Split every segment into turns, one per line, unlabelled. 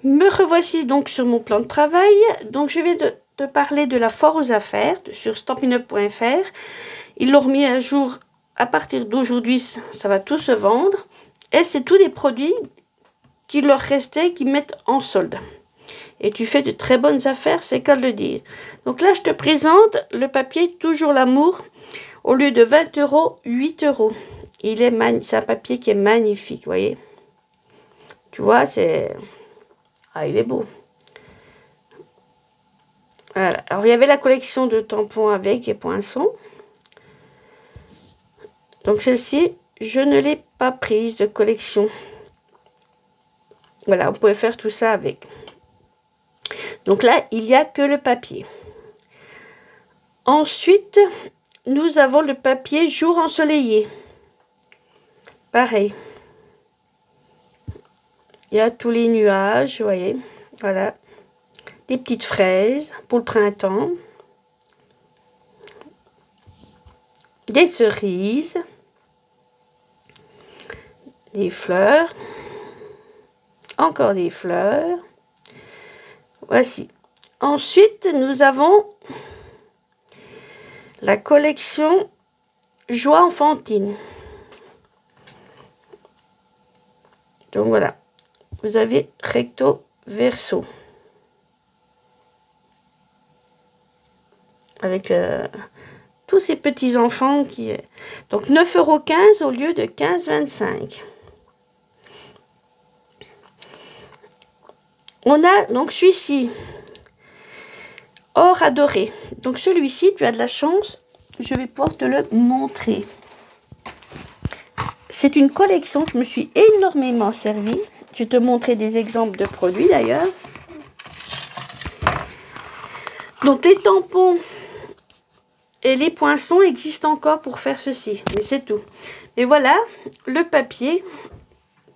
Me revoici donc sur mon plan de travail. Donc je vais te parler de la foire aux affaires sur stampinup.fr. Ils l'ont remis à jour à partir d'aujourd'hui, ça va tout se vendre. Et c'est tous des produits qui leur restaient, qui mettent en solde. Et tu fais de très bonnes affaires, c'est qu'à le dire. Donc là, je te présente le papier Toujours l'amour. Au lieu de 20 €, 8 €. C'est un papier qui est magnifique, vous voyez. Tu vois, c'est... Ah, il est beau. Voilà. Alors, il y avait la collection de tampons avec et poinçons. Donc, celle-ci, je ne l'ai pas prise de collection. Voilà, on pouvait faire tout ça avec. Donc là, il n'y a que le papier. Ensuite, nous avons le papier Jour ensoleillé. Pareil. Il y a tous les nuages, vous voyez. Voilà. Des petites fraises pour le printemps. Des cerises. Des fleurs. Encore des fleurs. Voici. Ensuite, nous avons la collection Joie enfantine. Donc voilà. Vous avez recto verso. Avec tous ces petits enfants qui... Donc 9,15 € au lieu de 15,25 €. On a donc celui-ci. Or adoré. Donc celui-ci, tu as de la chance. Je vais pouvoir te le montrer. C'est une collection que je me suis énormément servie. Je vais te montrer des exemples de produits d'ailleurs. Donc les tampons et les poinçons existent encore pour faire ceci. Mais c'est tout. Et voilà, le papier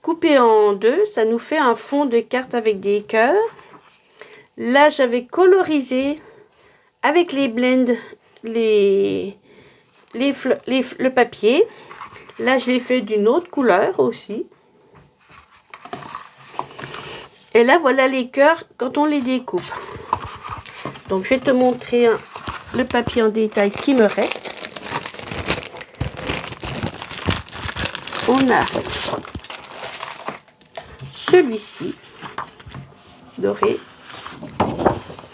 coupé en deux. Ça nous fait un fond de carte avec des cœurs. Là, j'avais colorisé avec les blends le papier. Là, je l'ai fait d'une autre couleur aussi. Et là, voilà les cœurs quand on les découpe. Donc, je vais te montrer le papier en détail qui me reste. On a celui-ci, doré,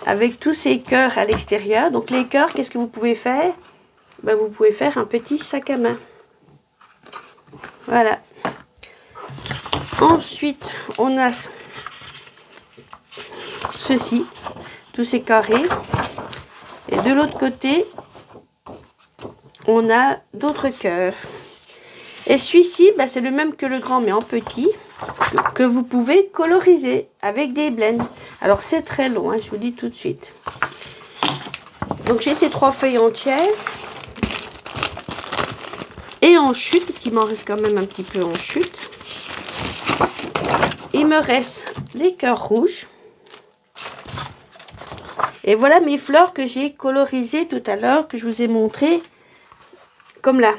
avec tous ces cœurs à l'extérieur. Donc, les cœurs, qu'est-ce que vous pouvez faire? Ben, vous pouvez faire un petit sac à main. Voilà. Ensuite, on a ceci, tous ces carrés. Et de l'autre côté, on a d'autres cœurs. Et celui-ci, ben, c'est le même que le grand, mais en petit, que vous pouvez coloriser avec des blends. Alors, c'est très long, hein, je vous dis tout de suite. Donc, j'ai ces 3 feuilles entières. Et en chute, parce qu'il m'en reste quand même un petit peu en chute, il me reste les cœurs rouges. Et voilà mes fleurs que j'ai colorisées tout à l'heure, que je vous ai montré, comme là.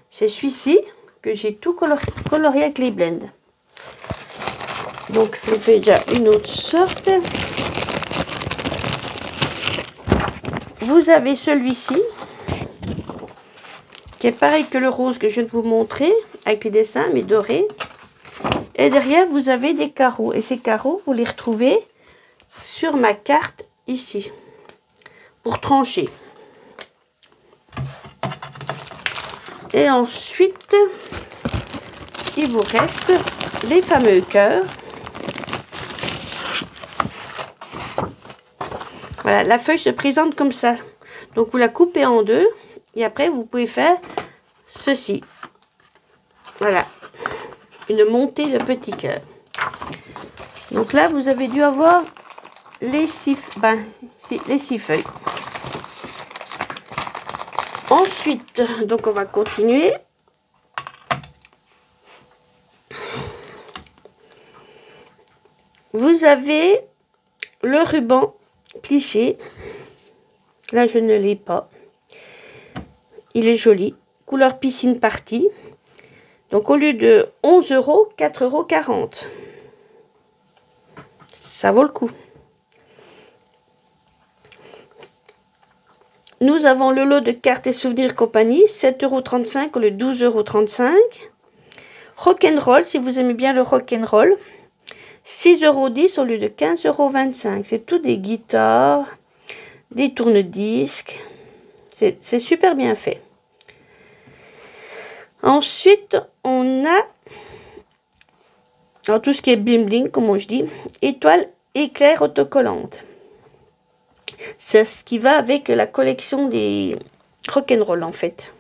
C'est celui-ci que j'ai tout coloré avec les blends. Donc ça fait déjà une autre sorte. Vous avez celui-ci, qui est pareil que le rose que je viens de vous montrer, avec les dessins, mais dorés. Et derrière, vous avez des carreaux. Et ces carreaux, vous les retrouvez sur ma carte ici, pour trancher. Et ensuite, il vous reste les fameux cœurs. Voilà, la feuille se présente comme ça. Donc, vous la coupez en deux. Et après, vous pouvez faire ceci. Voilà. Une montée de petits cœurs. Donc là, vous avez dû avoir les 6 feuilles. Ensuite, donc on va continuer. Vous avez le ruban plissé. Là, je ne l'ai pas. Il est joli. Couleur piscine partie. Donc, au lieu de 11 €, 4,40 €. Ça vaut le coup. Nous avons le lot de cartes et souvenirs compagnie, 7,35 € au lieu de 12,35 €. Rock'n'roll, si vous aimez bien le rock'n'roll, 6,10 € au lieu de 15,25 €. C'est tout des guitares, des tourne-disques. C'est super bien fait. Ensuite, on a alors, tout ce qui est bling bling, comme je dis, étoile éclair autocollante. C'est ce qui va avec la collection des rock'n'roll en fait.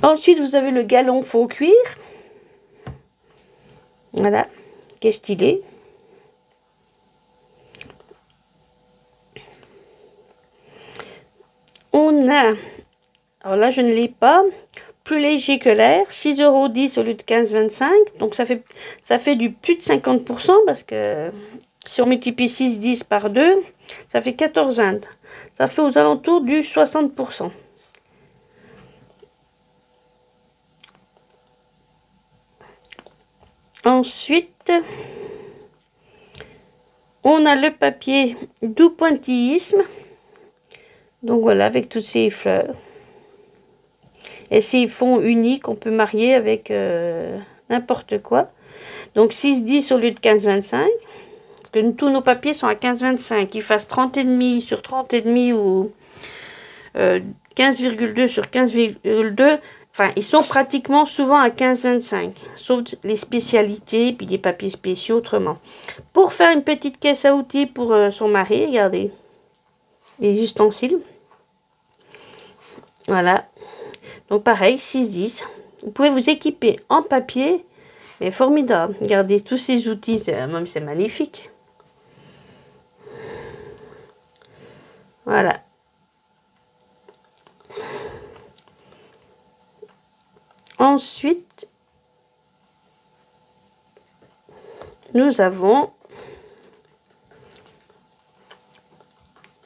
Ensuite, vous avez le galon faux cuir. Voilà, qui est stylé. On a, alors là je ne l'ai pas, plus léger que l'air, 6,10 € au lieu de 15,25 €. Donc ça fait du plus de 50% parce que si on multiplie 6,10 par 2, ça fait 14,20 €. Ça fait aux alentours du 60%. Ensuite, on a le papier doux pointillisme. Donc voilà, avec toutes ces fleurs. Et ces fonds uniques, on peut marier avec n'importe quoi. Donc 6,10 € au lieu de 15,25 €. Parce que tous nos papiers sont à 15,25 €. Qu'ils fassent 30,5 sur 30,5 ou 15,2 sur 15,2. Enfin, ils sont pratiquement souvent à 15,25. Sauf les spécialités, puis des papiers spéciaux autrement. Pour faire une petite caisse à outils pour son mari, regardez. Les ustensiles. Voilà. Donc pareil, 6,10 €. Vous pouvez vous équiper en papier, mais formidable. Regardez tous ces outils, c'est magnifique. Voilà. Ensuite, nous avons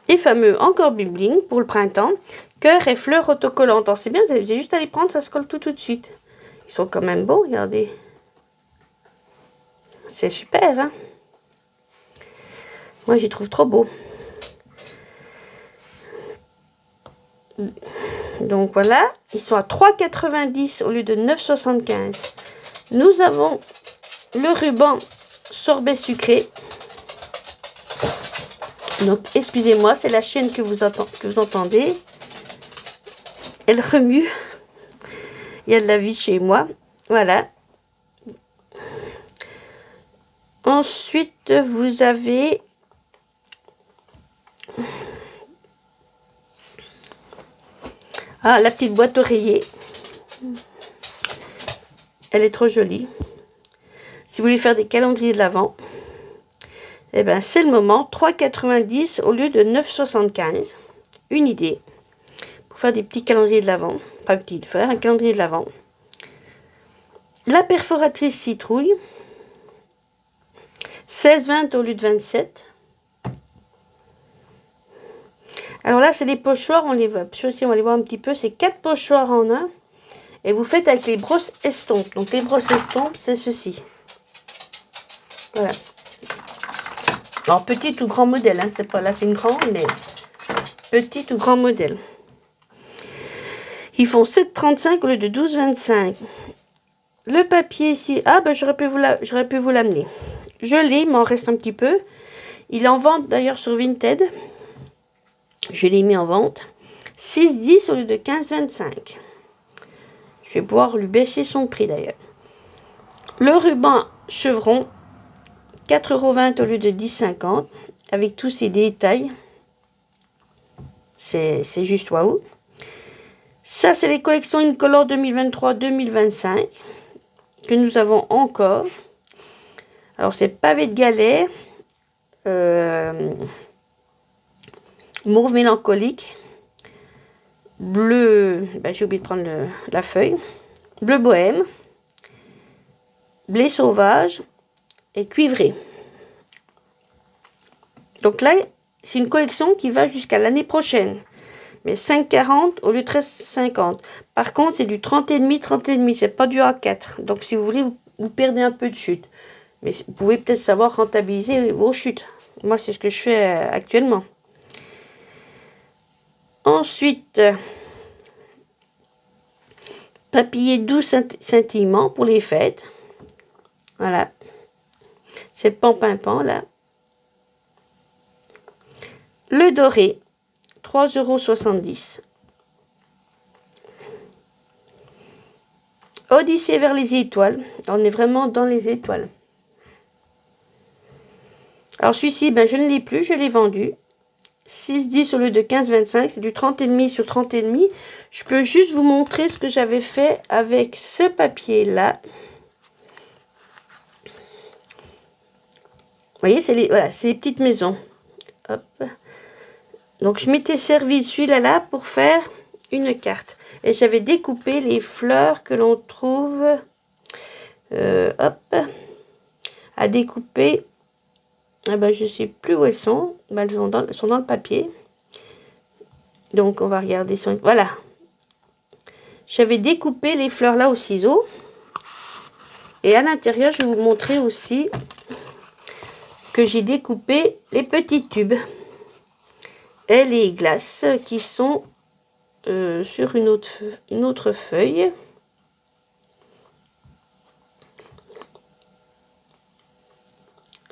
les fameux encore bling bling pour le printemps. Cœur et fleurs autocollantes. Alors c'est bien, vous avez juste à les prendre, ça se colle tout de suite. Ils sont quand même beaux, regardez. C'est super, hein. Moi, j'y trouve trop beau. Donc voilà, ils sont à 3,90 € au lieu de 9,75 €. Nous avons le ruban sorbet sucré. Donc, excusez-moi, c'est la chienne que vous entendez. Elle remue. Il y a de la vie chez moi. Voilà. Ensuite, vous avez la petite boîte oreiller. Elle est trop jolie. Si vous voulez faire des calendriers de l'Avent, eh ben c'est le moment. 3,90 € au lieu de 9,75 €. Une idée. Pour faire des petits calendriers de l'Avent. Pas petit, faire un calendrier de l'Avent. La perforatrice citrouille. 16,20 € au lieu de 27 €. Alors là, c'est les pochoirs, on les voit. Si on va les voir un petit peu, c'est 4 pochoirs en un. Et vous faites avec les brosses estompes. Donc les brosses estompes, c'est ceci. Voilà. Alors petit ou grand modèle, hein, c'est pas là, c'est une grande, mais petit ou grand modèle. Ils font 7,35 € au lieu de 12,25 €. Le papier ici, ben j'aurais pu vous l'amener. Je l'ai, il m'en reste un petit peu. Il est en vente d'ailleurs sur Vinted. Je l'ai mis en vente. 6,10 € au lieu de 15,25 €. Je vais pouvoir lui baisser son prix d'ailleurs. Le ruban chevron, 4,20 € au lieu de 10,50 € avec tous ces détails. C'est juste waouh. Ça, c'est les collections Incolor 2023-2025 que nous avons encore. Alors, c'est pavé de galère, mauve mélancolique, bleu, j'ai oublié de prendre la feuille, bleu bohème, blé sauvage et cuivré. Donc là, c'est une collection qui va jusqu'à l'année prochaine. Mais 5,40 € au lieu de 13,50 €. Par contre, c'est du 30,5, 30,5. C'est pas du A4. Donc, si vous voulez, vous perdez un peu de chute. Mais vous pouvez peut-être savoir rentabiliser vos chutes. Moi, c'est ce que je fais actuellement. Ensuite, papier doux scintillement pour les fêtes. Voilà. C'est le pan-pimpant, là. Le doré, 3,70 €. Odyssée vers les étoiles. On est vraiment dans les étoiles. Alors celui-ci, ben, je ne l'ai plus, je l'ai vendu. 6,10 au lieu de 15,25. C'est du 30,5 sur 30,5. Je peux juste vous montrer ce que j'avais fait avec ce papier-là. Vous voyez, c'est les, voilà, c'est les petites maisons. Hop. Donc je m'étais servi celui-là pour faire une carte. Et j'avais découpé les fleurs que l'on trouve, hop, à découper. Ah ben, je ne sais plus où elles sont. Ben, elles sont dans le papier. Donc on va regarder. Voilà. J'avais découpé les fleurs là au ciseau. Et à l'intérieur, je vais vous montrer aussi que j'ai découpé les petits tubes. Et les glaces qui sont sur une autre feuille.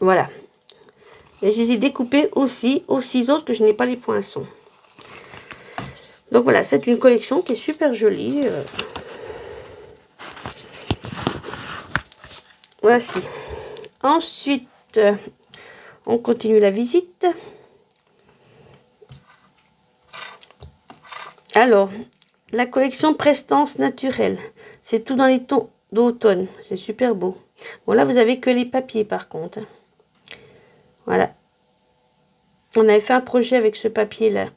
Voilà. Et je les ai découpés aussi au ciseau parce que je n'ai pas les poinçons. Donc voilà, c'est une collection qui est super jolie. Voici. Ensuite, on continue la visite. Alors, la collection Prestance naturelle. C'est tout dans les tons d'automne. C'est super beau. Bon, là, vous avez que les papiers, par contre. Voilà. On avait fait un projet avec ce papier-là.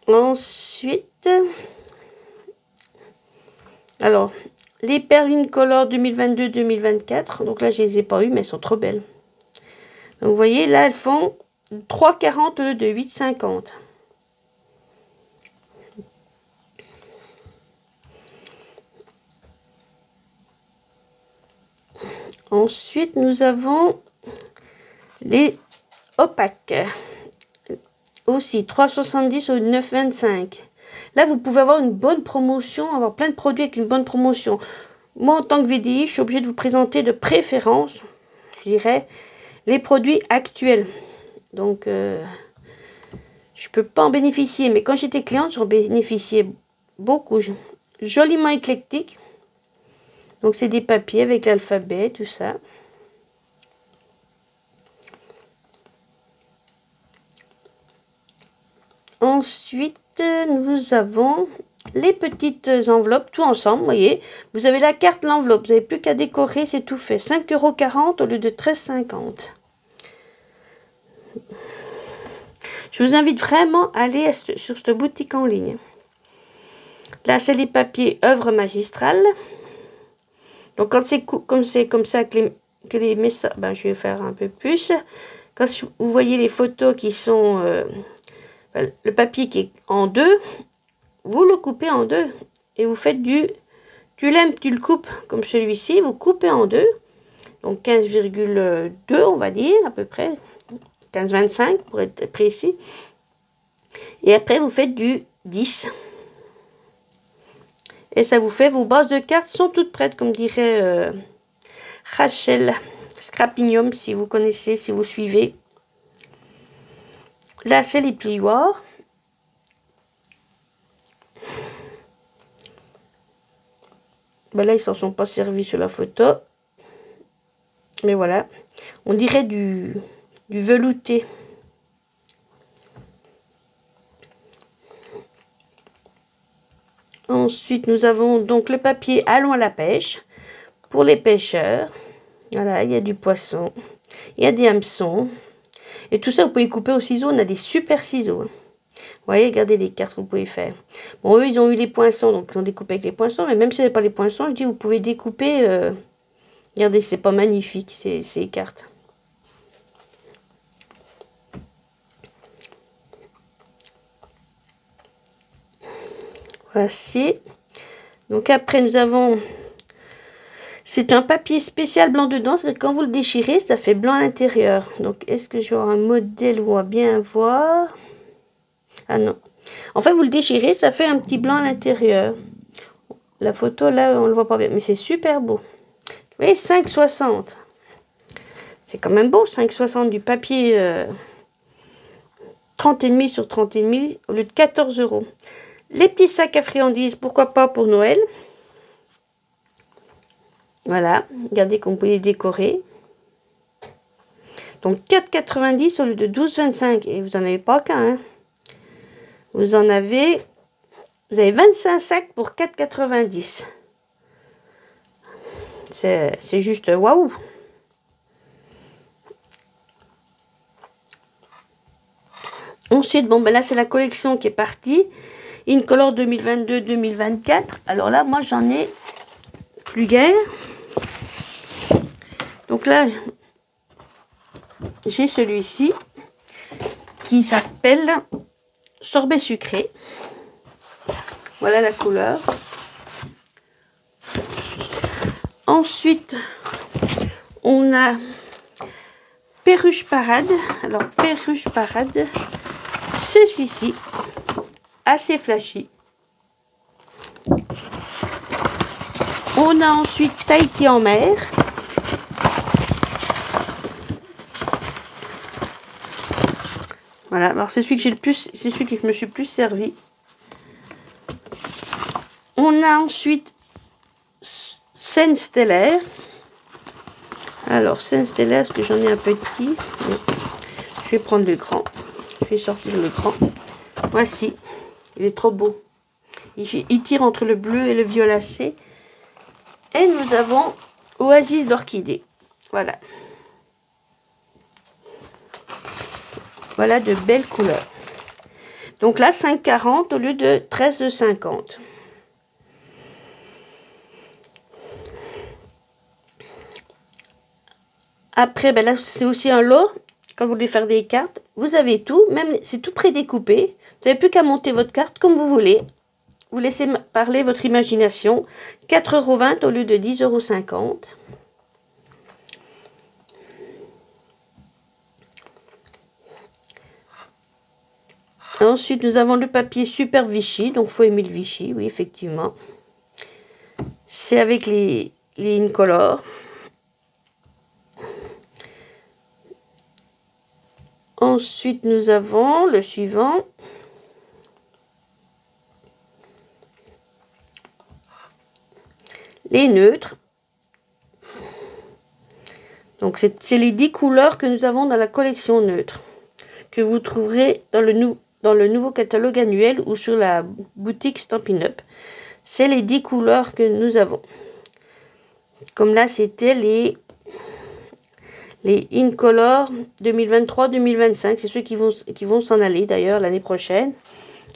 Ensuite, alors, les Perline Color 2022-2024. Donc là, je les ai pas eues, mais elles sont trop belles. Donc, vous voyez, là, elles font 3,40 au lieu de 8,50. Ensuite, nous avons les opaques. Aussi, 3,70 au 9,25. Là, vous pouvez avoir une bonne promotion, avoir plein de produits avec une bonne promotion. Moi, en tant que VDI, je suis obligée de vous présenter de préférence, je dirais, les produits actuels. Donc, je ne peux pas en bénéficier. Mais quand j'étais cliente, j'en bénéficiais beaucoup. Joliment éclectique. Donc, c'est des papiers avec l'alphabet, tout ça. Ensuite, nous avons les petites enveloppes, tout ensemble, vous voyez. Vous avez la carte, l'enveloppe, vous n'avez plus qu'à décorer, c'est tout fait. 5,40 € au lieu de 13,50 €. Je vous invite vraiment à aller sur cette boutique en ligne. Là, c'est les papiers œuvres magistrales. Donc, quand c'est comme ça que les messages, ben, je vais faire un peu plus. Quand vous voyez les photos qui sont... le papier qui est en deux, vous le coupez en deux. Et vous faites tu l'aimes, tu le coupes comme celui-ci, vous coupez en deux. Donc 15,2 on va dire à peu près. 15,25 pour être précis. Et après vous faites du 10. Et ça vous fait, vos bases de cartes sont toutes prêtes, comme dirait Rachel Scrapinium, si vous connaissez, si vous suivez. Là, c'est les plioirs. Ben là, ils s'en sont pas servis sur la photo. Mais voilà. On dirait du velouté. Ensuite, nous avons donc le papier Allons à la pêche pour les pêcheurs. Voilà, il y a du poisson, il y a des hameçons. Et tout ça, vous pouvez couper au ciseau. On a des super ciseaux. Vous voyez, regardez les cartes que vous pouvez faire. Bon, eux, ils ont eu les poinçons, donc ils ont découpé avec les poinçons. Mais même si vous n'avez pas les poinçons, je dis, vous pouvez découper. Regardez, c'est pas magnifique, ces cartes. Voici. Donc après, nous avons C'est un papier spécial blanc dedans, c'est quand vous le déchirez, ça fait blanc à l'intérieur. Donc, est-ce que je vais avoir un modèle où on va bien voir? Ah non. En fait, vous le déchirez, ça fait un petit blanc à l'intérieur. La photo, là, on le voit pas bien, mais c'est super beau. Vous voyez, 5,60. C'est quand même beau, 5,60 du papier 30,5 sur 30,5 au lieu de 14 €. Les petits sacs à friandises, pourquoi pas pour Noël. Voilà, regardez qu'on peut les décorer. Donc 4,90 au lieu de 12,25. Et vous n'en avez pas qu'un. Hein. Vous avez 25 sacs pour 4,90. C'est juste waouh. Ensuite, bon, ben là, c'est la collection qui est partie. Incolor 2022-2024. Alors là, moi, j'en ai plus guère. Donc là, j'ai celui-ci qui s'appelle Sorbet sucré. Voilà la couleur. Ensuite, on a Perruche Parade. Alors, Perruche Parade, c'est celui-ci, assez flashy. On a ensuite Tahiti en mer. Voilà, alors c'est celui que j'ai le plus, c'est celui que je me suis plus servi. On a ensuite Scène stellaire. Alors, Scène stellaire, est-ce que j'en ai un petit? Non. Je vais prendre le grand. Je vais sortir le grand. Voici. Il est trop beau. Il tire entre le bleu et le violacé. Et nous avons Oasis d'orchidée. Voilà. Voilà de belles couleurs. Donc là, 5,40 au lieu de 13,50. Après, ben là, c'est aussi un lot. Quand vous voulez faire des cartes, vous avez tout. Même, c'est tout prédécoupé. Vous n'avez plus qu'à monter votre carte comme vous voulez. Vous laissez parler votre imagination. 4,20 € au lieu de 10,50 €. Ensuite, nous avons le papier Super Vichy. Donc, il faut aimer le Vichy, oui, effectivement. C'est avec les Incolor. Ensuite, nous avons le suivant. Les neutres. Donc, c'est les 10 couleurs que nous avons dans la collection neutre. Que vous trouverez dans le nouveau catalogue annuel ou sur la boutique Stampin' Up. C'est les 10 couleurs que nous avons. Comme là, c'était les Incolor 2023-2025. C'est ceux qui vont s'en aller d'ailleurs l'année prochaine.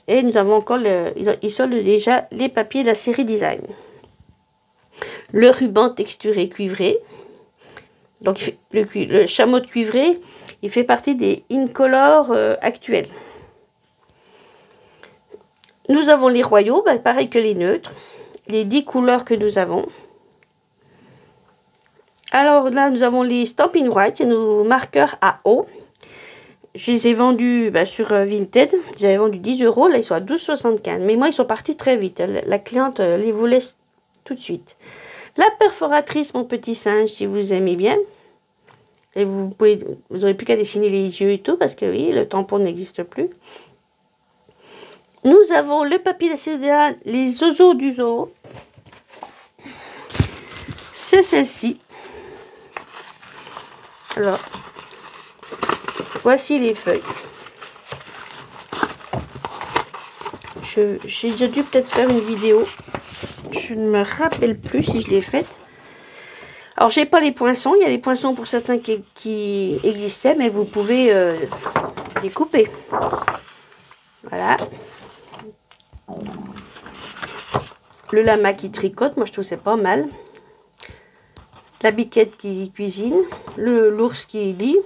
Et nous avons encore, ils soldent déjà les papiers de la série Design. Le ruban texturé cuivré. Donc le chameau de cuivré, il fait partie des Incolor actuels. Nous avons les royaux, bah, pareil que les neutres. Les 10 couleurs que nous avons. Alors là, nous avons les Stampin' White, c'est nos marqueurs à eau. Je les ai vendus sur Vinted. J'avais vendu 10 €, là ils sont à 12,75 €. Mais moi, ils sont partis très vite. La cliente les voulait tout de suite. La perforatrice, mon petit singe, si vous aimez bien. Et vous n'aurez plus qu'à dessiner les yeux et tout, parce que oui, le tampon n'existe plus. Nous avons le papier d'acédia, les oiseaux du zoo. C'est celle-ci. Alors, voici les feuilles. J'ai dû peut-être faire une vidéo. Je ne me rappelle plus si je l'ai faite. Alors, j'ai pas les poinçons. Il y a les poinçons pour certains qui existaient, mais vous pouvez les couper. Voilà. Le lama qui tricote, moi je trouve c'est pas mal. La biquette qui cuisine. L'ours qui lit.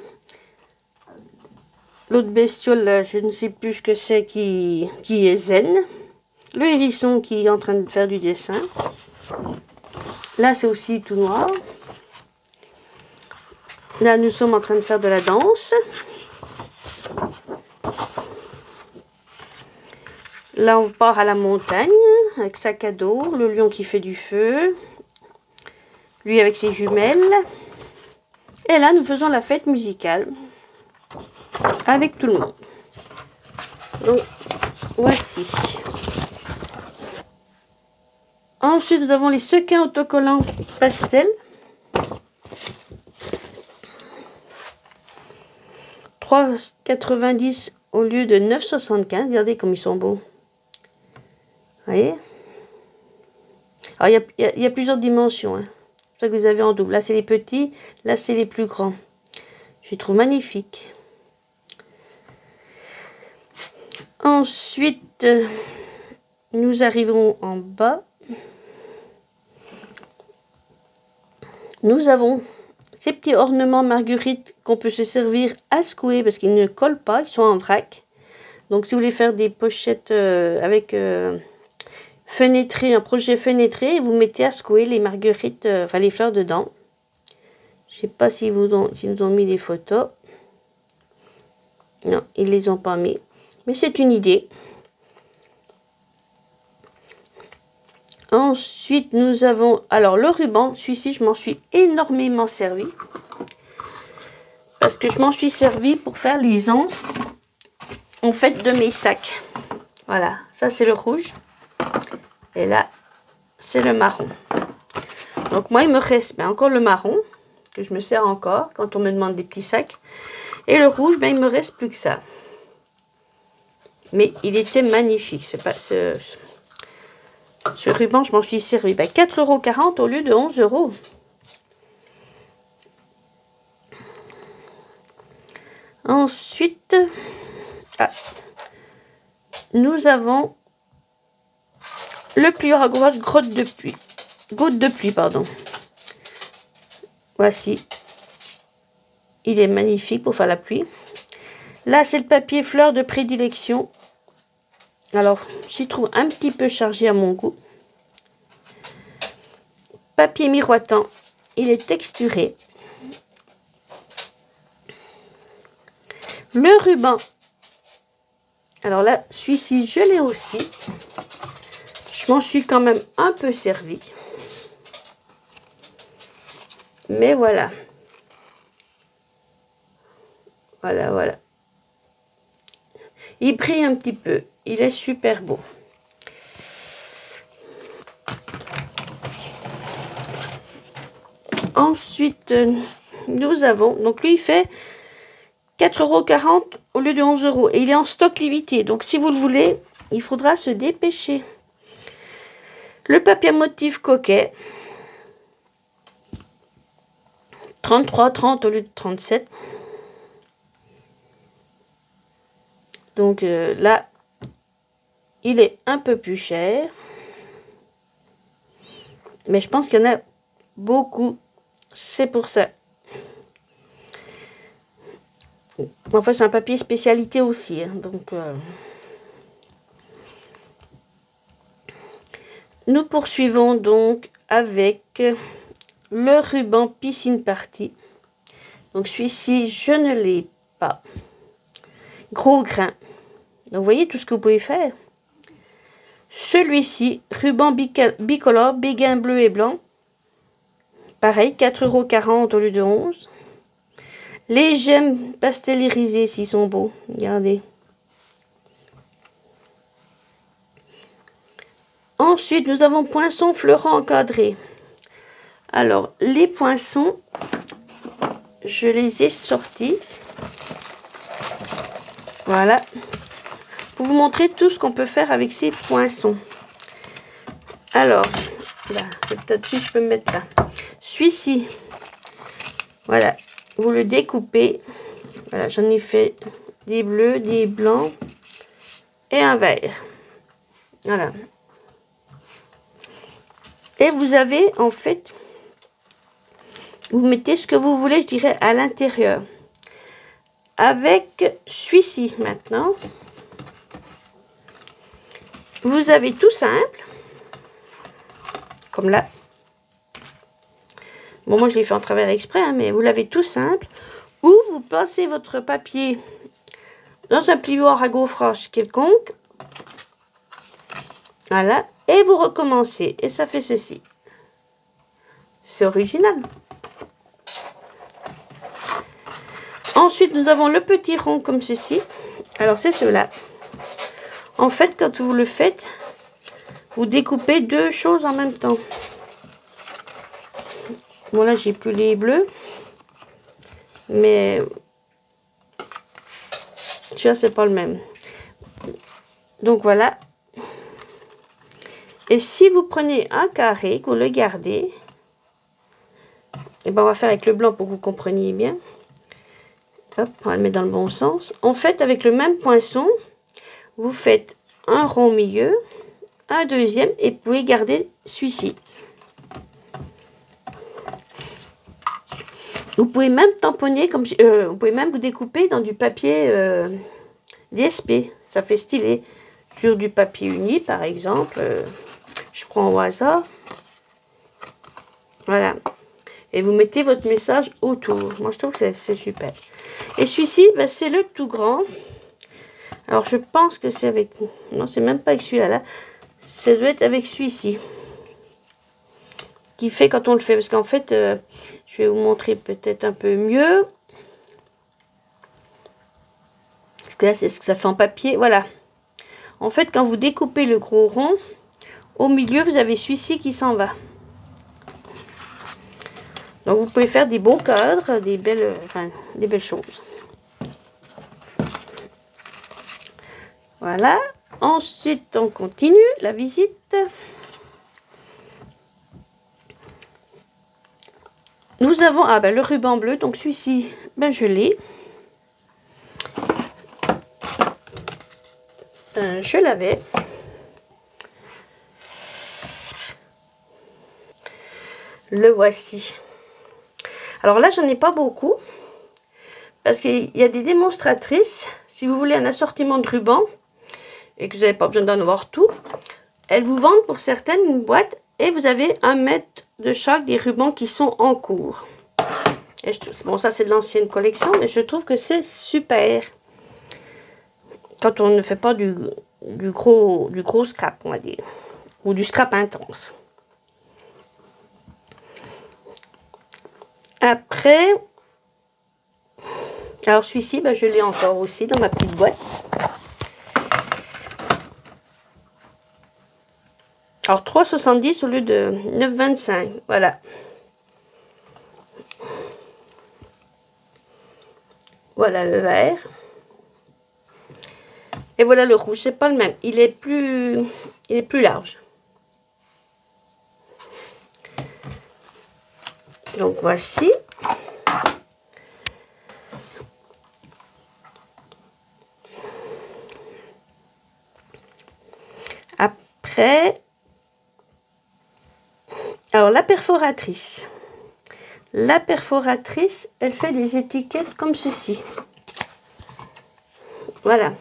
L'autre bestiole, là, je ne sais plus ce que c'est, qui est zen. Le hérisson qui est en train de faire du dessin. Là, c'est aussi tout noir. Là, nous sommes en train de faire de la danse. Là, on part à la montagne avec sac à dos, le lion qui fait du feu, lui avec ses jumelles. Et là, nous faisons la fête musicale avec tout le monde. Donc, voici. Ensuite, nous avons les sequins autocollants pastel. 3,90 au lieu de 9,75. Regardez comme ils sont beaux. Vous voyez? Alors, il y a plusieurs dimensions. Hein. C'est ça que vous avez en double. Là, c'est les petits. Là, c'est les plus grands. Je les trouve magnifiques. Ensuite, nous arrivons en bas. Nous avons ces petits ornements marguerite qu'on peut se servir à secouer parce qu'ils ne collent pas, ils sont en vrac. Donc si vous voulez faire des pochettes avec fenêtré, un projet fenêtré, vous mettez à secouer les marguerites, enfin les fleurs dedans. Je ne sais pas s'ils nous ont mis des photos. Non, ils ne les ont pas mis. Mais c'est une idée. Ensuite, nous avons... Alors, le ruban, celui-ci, je m'en suis énormément servi. Parce que je m'en suis servi pour faire les anses, en fait, de mes sacs. Voilà, ça, c'est le rouge. Et là, c'est le marron. Donc, moi, il me reste encore le marron, que je me sers encore quand on me demande des petits sacs. Et le rouge, ben, il me reste plus que ça. Mais il était magnifique. C'est pas... Ce ruban, je m'en suis servi. Ben, 4,40 € au lieu de 11 €. Ensuite, nous avons le plieur à gouache goutte de pluie, pardon. Voici. Il est magnifique pour faire la pluie. Là, c'est le papier fleur de prédilection. Alors, j'y trouve un petit peu chargé à mon goût. Papier miroitant. Il est texturé. Le ruban. Alors là, celui-ci, je l'ai aussi. Je m'en suis quand même un peu servi. Mais voilà. Voilà, voilà. Il brille un petit peu. Il est super beau. Ensuite, nous avons... Donc lui, il fait 4,40 € au lieu de 11 €. Et il est en stock limité. Donc si vous le voulez, il faudra se dépêcher. Le papier motif coquet. 33,30 € au lieu de 37 €. Donc là, il est un peu plus cher. Mais je pense qu'il y en a beaucoup. C'est pour ça. Enfin, c'est un papier spécialité aussi. Hein, donc, nous poursuivons donc avec le ruban piscine party. Donc, celui-ci, je ne l'ai pas. Gros grain. Donc, vous voyez tout ce que vous pouvez faire. Celui-ci, ruban bicolore, béguin bleu et blanc. Pareil, 4,40 € au lieu de 11 €. Les gemmes pastelisées, s'ils sont beaux. Regardez. Ensuite, nous avons poinçons fleurants encadrés. Alors, les poinçons, je les ai sortis. Voilà. Pour vous montrer tout ce qu'on peut faire avec ces poinçons. Alors, là, peut-être si je peux me mettre là. Celui-ci, voilà, vous le découpez. Voilà, j'en ai fait des bleus, des blancs et un vert. Voilà. Et vous avez, en fait, vous mettez ce que vous voulez, je dirais, à l'intérieur. Avec celui-ci, maintenant, vous avez tout simple, comme là. Bon, moi je l'ai fait en travers exprès, hein, mais vous l'avez tout simple. Ou vous placez votre papier dans un plioir à gaufrage quelconque. Voilà. Et vous recommencez. Et ça fait ceci. C'est original. Ensuite, nous avons le petit rond comme ceci. Alors, c'est cela. En fait, quand vous le faites, vous découpez deux choses en même temps. Bon, là, j'ai plus les bleus. Mais celui-là, c'est pas le même. Donc, voilà. Et si vous prenez un carré, que vous le gardez, et ben on va faire avec le blanc pour que vous compreniez bien. Hop, on va le mettre dans le bon sens. En fait, avec le même poinçon, vous faites un rond au milieu, un deuxième, et vous pouvez garder celui-ci. Vous pouvez même tamponner, comme vous pouvez même vous découper dans du papier DSP. Ça fait stylé. Sur du papier uni, par exemple. Je prends au hasard. Voilà. Et vous mettez votre message autour. Moi, je trouve que c'est super. Et celui-ci, ben, c'est le tout grand. Alors, je pense que c'est avec... Non, c'est même pas avec celui-là. Là. Ça doit être avec celui-ci. Qui fait quand on le fait. Parce qu'en fait, je vais vous montrer peut-être un peu mieux. Parce que là, c'est ce que ça fait en papier. Voilà. En fait, quand vous découpez le gros rond, au milieu, vous avez celui-ci qui s'en va. Donc, vous pouvez faire des beaux cadres, des belles choses. Voilà. Ensuite, on continue la visite. Nous avons le ruban bleu. Donc, celui-ci, je l'ai. Je l'avais. Le voici. Alors là, j'en ai pas beaucoup. Parce qu'il y a des démonstratrices. Si vous voulez un assortiment de rubans et que vous n'avez pas besoin d'en avoir tout, elles vous vendent pour certaines une boîte et vous avez 1 mètre de chaque des rubans qui sont en cours. Et bon, ça c'est de l'ancienne collection, mais je trouve que c'est super. Quand on ne fait pas du gros scrap, on va dire. Ou du scrap intense. Après, alors celui-ci, je l'ai encore aussi dans ma petite boîte. Alors 3,70 au lieu de 9,25. Voilà. Voilà le vert. Et voilà le rouge, c'est pas le même. Il est plus large. Donc voici. Après, alors la perforatrice. La perforatrice, elle fait des étiquettes comme ceci. Voilà.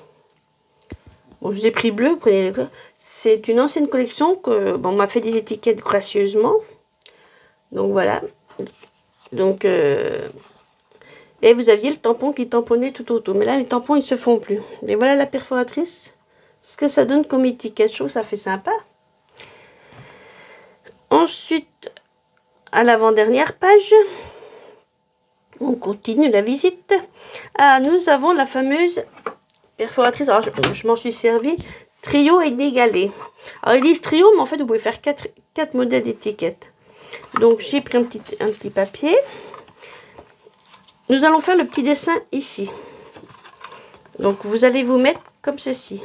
Bon, je vous ai pris bleu, prenez. C'est une ancienne collection que on m'a fait des étiquettes gracieusement. Donc voilà. Donc et vous aviez le tampon qui tamponnait tout autour. Mais là, les tampons, ils se font plus. Mais voilà la perforatrice. Ce que ça donne comme étiquette, je trouve que ça fait sympa. Ensuite, à l'avant-dernière page, on continue la visite. Ah, nous avons la fameuse perforatrice. Alors, je m'en suis servi. Trio inégalé. Alors, ils disent trio, mais en fait, vous pouvez faire 4 modèles d'étiquettes. Donc, j'ai pris un petit papier. Nous allons faire le petit dessin ici. Donc, vous allez vous mettre comme ceci.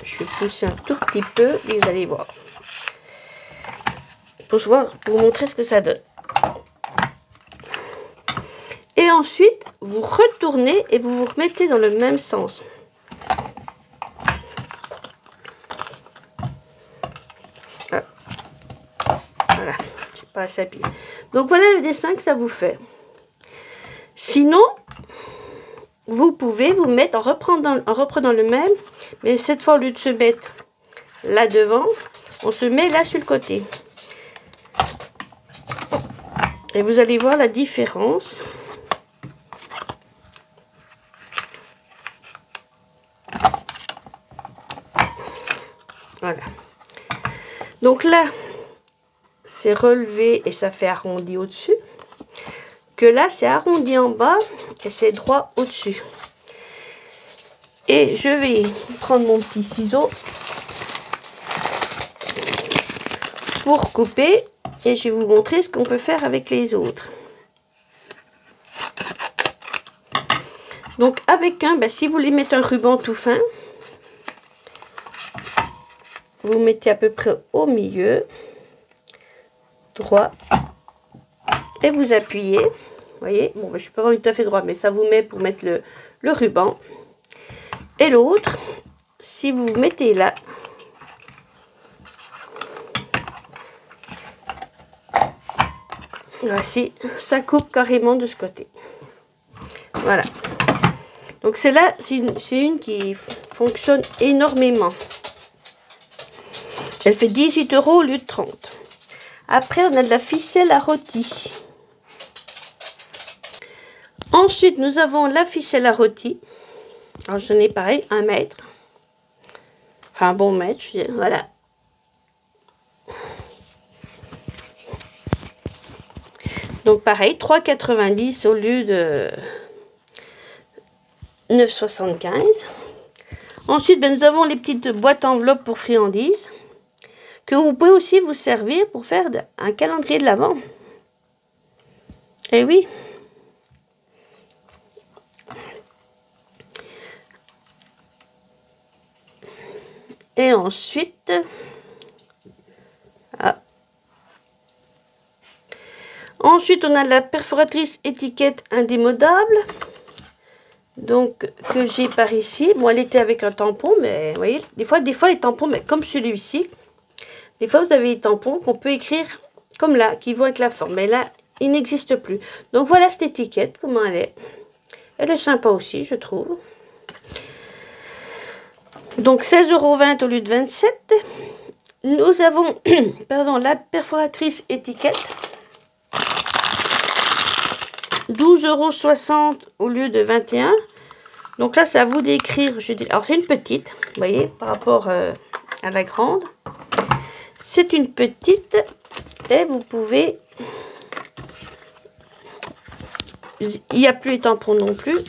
Je vais pousser un tout petit peu et vous allez voir. Pour vous montrer ce que ça donne. Et ensuite, vous retournez et vous vous remettez dans le même sens. Voilà, je pas assez appuyé. Donc voilà le dessin que ça vous fait. Sinon, vous pouvez vous mettre en reprenant le même, mais cette fois au lieu de se mettre là devant, on se met là sur le côté. Et vous allez voir la différence. Voilà. Donc là, c'est relevé et ça fait arrondi au-dessus. Que là, c'est arrondi en bas et c'est droit au-dessus. Et je vais prendre mon petit ciseau pour couper. Et je vais vous montrer ce qu'on peut faire avec les autres. Donc avec un, si vous voulez mettre un ruban tout fin, vous mettez à peu près au milieu, droit, et vous appuyez. Vous voyez, bon, je ne suis pas tout à fait droit, mais ça vous met pour mettre le ruban. Et l'autre, si vous mettez là, voici, ça coupe carrément de ce côté. Voilà. Donc c'est là, c'est une qui fonctionne énormément. Elle fait 18 € au lieu de 30. Après, on a de la ficelle à rôti. Ensuite, nous avons la ficelle à rôti. Alors, j'en ai pareil, 1 mètre. Enfin, un bon mètre, je dirais, voilà. Donc, pareil, 3,90 au lieu de 9,75. Ensuite, nous avons les petites boîtes enveloppes pour friandises. Que vous pouvez aussi vous servir pour faire un calendrier de l'Avent. Eh oui. Et ensuite, ensuite on a la perforatrice étiquette indémodable. Donc, que j'ai par ici. Bon, elle était avec un tampon, mais vous voyez, des fois les tampons, mais comme celui-ci, des fois vous avez des tampons qu'on peut écrire comme là, qui vont avec la forme. Mais là, il n'existe plus. Donc voilà cette étiquette, comment elle est. Elle est sympa aussi, je trouve. Donc 16,20 € au lieu de 27. Nous avons pardon, la perforatrice étiquette. 12,60 € au lieu de 21. Donc là, c'est à vous d'écrire. Alors c'est une petite, vous voyez, par rapport à la grande. C'est une petite et vous pouvez... Il n'y a plus les tampons non plus.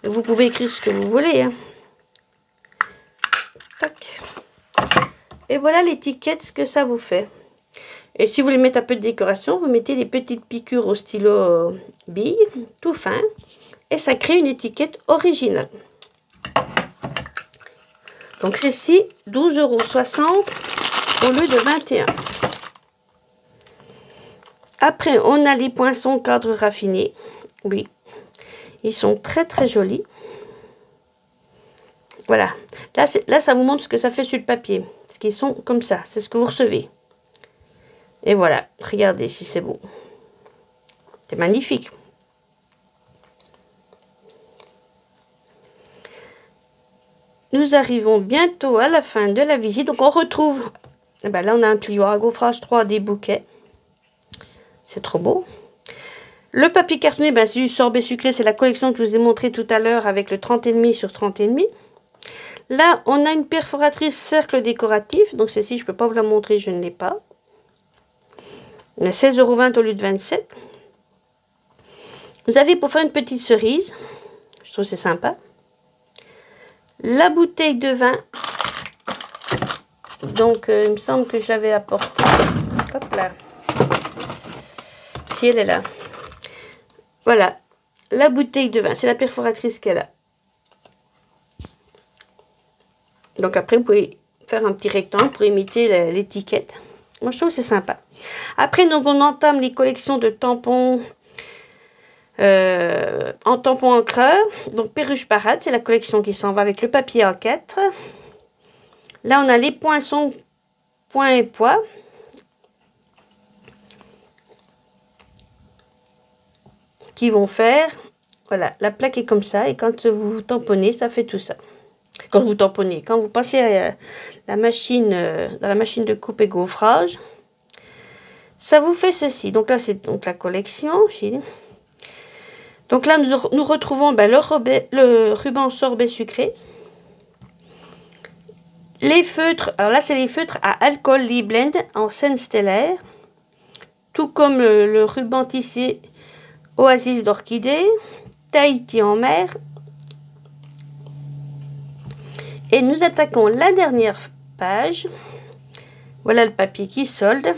Vous pouvez écrire ce que vous voulez. Hein. Tac. Et voilà l'étiquette, ce que ça vous fait. Et si vous voulez mettre un peu de décoration, vous mettez des petites piqûres au stylo bille, tout fin. Et ça crée une étiquette originale. Donc ceci, 12,60 € au lieu de 21. Après, on a les poinçons cadre raffinés. Oui, ils sont très très jolis. Voilà. Là, ça vous montre ce que ça fait sur le papier. Parce qu'ils sont comme ça. C'est ce que vous recevez. Et voilà. Regardez si c'est beau. C'est magnifique. Nous arrivons bientôt à la fin de la visite. Donc, on retrouve... là, on a un plioir à gaufrage 3 des bouquets. C'est trop beau. Le papier cartonné, c'est du sorbet sucré. C'est la collection que je vous ai montré tout à l'heure avec le 30,5 sur 30,5. Là, on a une perforatrice cercle décoratif. Donc, celle-ci, je ne peux pas vous la montrer, je ne l'ai pas. On a 16,20 € au lieu de 27. Vous avez pour faire une petite cerise. Je trouve que c'est sympa. La bouteille de vin. Donc, il me semble que je l'avais apportée. Hop là. Si, elle est là. Voilà. La bouteille de vin. C'est la perforatrice qu'elle a. Donc après, vous pouvez faire un petit rectangle pour imiter l'étiquette. Moi, je trouve que c'est sympa. Après, donc, on entame les collections de tampons en tampon encreur. Donc, Perruche Parade, c'est la collection qui s'en va avec le papier A4. Là, on a les poinçons, point et poids. Qui vont faire, voilà, la plaque est comme ça. Et quand vous tamponnez, ça fait tout ça. Quand vous tamponnez, quand vous passez à la machine, dans la machine de coupe et gaufrage, Ça vous fait ceci. Donc là, c'est donc la collection. Donc là, nous retrouvons le ruban sorbet sucré. Les feutres, alors là, c'est les feutres à alcool Lee Blend en scène stellaire. Tout comme le ruban tissé Oasis d'orchidée, Tahiti en mer. Et nous attaquons la dernière page. Voilà le papier qui solde.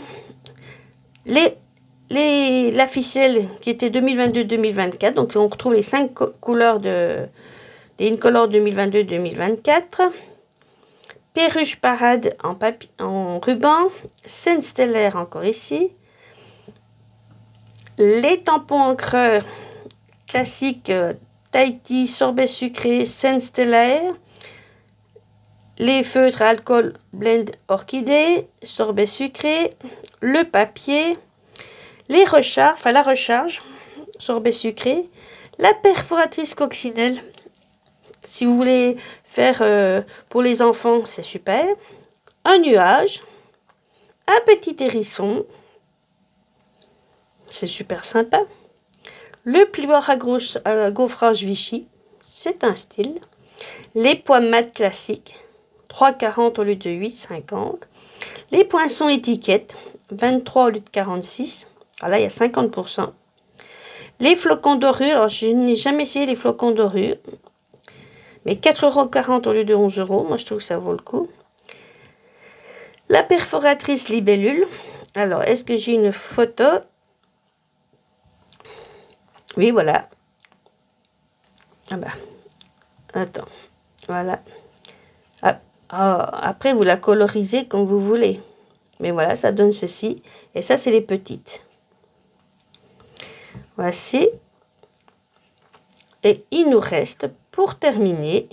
La ficelle qui était 2022-2024. Donc on retrouve les 5 couleurs des Incolor 2022-2024. Perruche parade en ruban. Scène stellaire encore ici. Les tampons encreurs classiques Tahiti, sorbet sucré, scène stellaire. Les feutres à alcool blend orchidée, sorbet sucré, le papier, les recharges, la recharge, sorbet sucré, la perforatrice coccinelle. Si vous voulez faire pour les enfants, c'est super. Un nuage, un petit hérisson, c'est super sympa. Le plioir à gaufrage Vichy, c'est un style. Les pois mat classiques. 3,40 au lieu de 8,50. Les poinçons étiquettes, 23 au lieu de 46. Alors là, il y a 50%. Les flocons dorure, alors je n'ai jamais essayé les flocons dorure. Mais 4,40 € au lieu de 11 €. Moi, je trouve que ça vaut le coup. La perforatrice libellule. Alors, est-ce que j'ai une photo? Oui, voilà. Ah bah, attends. Voilà. Après, vous la colorisez comme vous voulez. Mais voilà, ça donne ceci. Et ça, c'est les petites. Voici. Et il nous reste, pour terminer,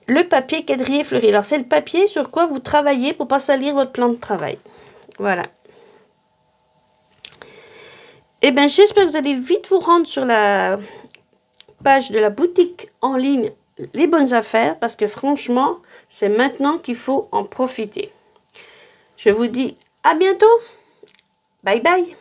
le papier quadrillé fleuri. Alors, c'est le papier sur quoi vous travaillez pour ne pas salir votre plan de travail. Voilà. Et bien, j'espère que vous allez vite vous rendre sur la page de la boutique en ligne Les Bonnes Affaires, parce que franchement, c'est maintenant qu'il faut en profiter. Je vous dis à bientôt. Bye bye.